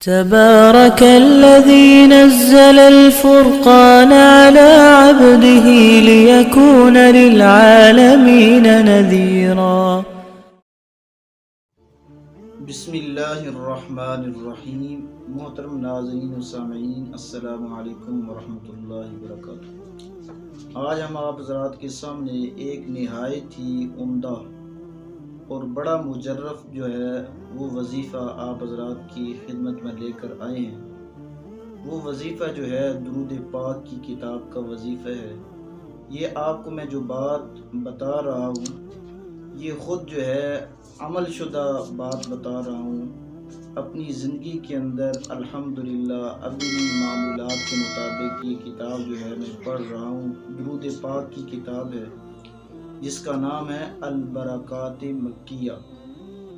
تبارك الذي نزل الفرقان على عبده ليكون للعالمين نذيرا. بسم اللہ الرحمن الرحیم. محترم ناظرین و سامعین، السلام علیکم ورحمۃ اللہ وبرکاتہ. آج ہم آپ حضرات کے سامنے ایک نہایت ہی عمدہ اور بڑا مجرف جو ہے وہ وظیفہ آپ حضرات کی خدمت میں لے کر آئے ہیں. وہ وظیفہ جو ہے درود پاک کی کتاب کا وظیفہ ہے. یہ آپ کو میں جو بات بتا رہا ہوں یہ خود جو ہے عمل شدہ بات بتا رہا ہوں. اپنی زندگی کے اندر الحمدللہ اپنی معمولات کے مطابق یہ کتاب جو ہے میں پڑھ رہا ہوں. درود پاک کی کتاب ہے جس کا نام ہے البرکات مکیہ.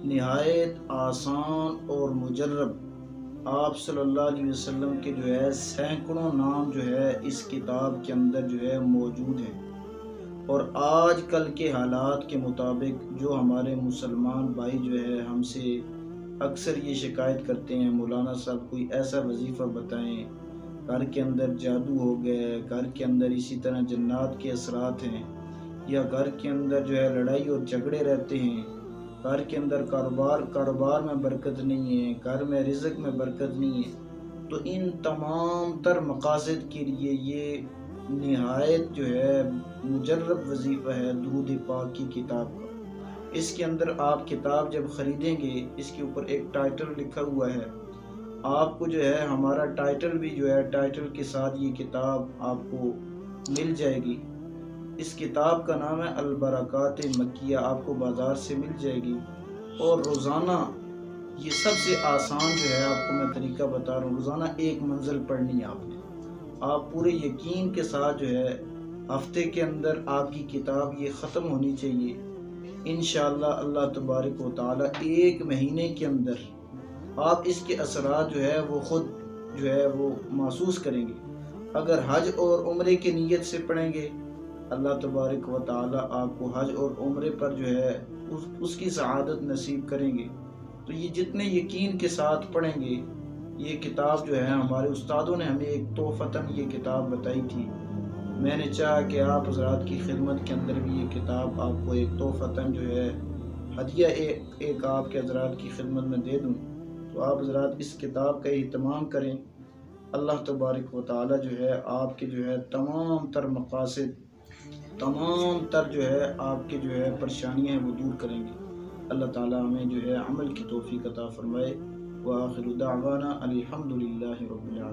نہایت آسان اور مجرب آپ صلی اللہ علیہ وسلم کے جو ہے سینکڑوں نام جو ہے اس کتاب کے اندر جو ہے موجود ہیں. اور آج کل کے حالات کے مطابق جو ہمارے مسلمان بھائی جو ہے ہم سے اکثر یہ شکایت کرتے ہیں، مولانا صاحب کوئی ایسا وظیفہ بتائیں، گھر کے اندر جادو ہو گئے، گھر کے اندر اسی طرح جنات کے اثرات ہیں، یا گھر کے اندر جو ہے لڑائی اور جھگڑے رہتے ہیں، گھر کے اندر کاروبار میں برکت نہیں ہے، گھر میں رزق میں برکت نہیں ہے. تو ان تمام تر مقاصد کے لیے یہ نہایت جو ہے مجرب وظیفہ ہے درود پاک کی کتاب کا. اس کے اندر آپ کتاب جب خریدیں گے اس کے اوپر ایک ٹائٹل لکھا ہوا ہے. آپ کو جو ہے ہمارا ٹائٹل بھی جو ہے ٹائٹل کے ساتھ یہ کتاب آپ کو مل جائے گی. اس کتاب کا نام ہے البرکات مکیہ. آپ کو بازار سے مل جائے گی. اور روزانہ یہ سب سے آسان جو ہے آپ کو میں طریقہ بتا رہا ہوں، روزانہ ایک منزل پڑھنی ہے آپ نے. آپ پورے یقین کے ساتھ جو ہے ہفتے کے اندر آپ کی کتاب یہ ختم ہونی چاہیے. انشاءاللہ اللہ تبارک و تعالی ایک مہینے کے اندر آپ اس کے اثرات جو ہے وہ خود جو ہے وہ محسوس کریں گے. اگر حج اور عمرے کی نیت سے پڑھیں گے اللہ تبارک و تعالی آپ کو حج اور عمرے پر جو ہے اس کی سعادت نصیب کریں گے. تو یہ جتنے یقین کے ساتھ پڑھیں گے یہ کتاب جو ہے ہمارے استادوں نے ہمیں ایک تحفتاً یہ کتاب بتائی تھی. میں نے چاہا کہ آپ حضرات کی خدمت کے اندر بھی یہ کتاب آپ کو ایک تحفتاً جو ہے ہدیہ ایک آپ کے حضرات کی خدمت میں دے دوں. تو آپ حضرات اس کتاب کا اہتمام کریں. اللہ تبارک و تعالی جو ہے آپ کے جو ہے تمام تر مقاصد، تمام تر جو ہے آپ کے جو ہے پریشانیاں ہیں وہ دور کریں گے. اللہ تعالی ہمیں جو ہے عمل کی توفیق عطا فرمائے. وآخر دعوانا الحمدللہ رب العالمین.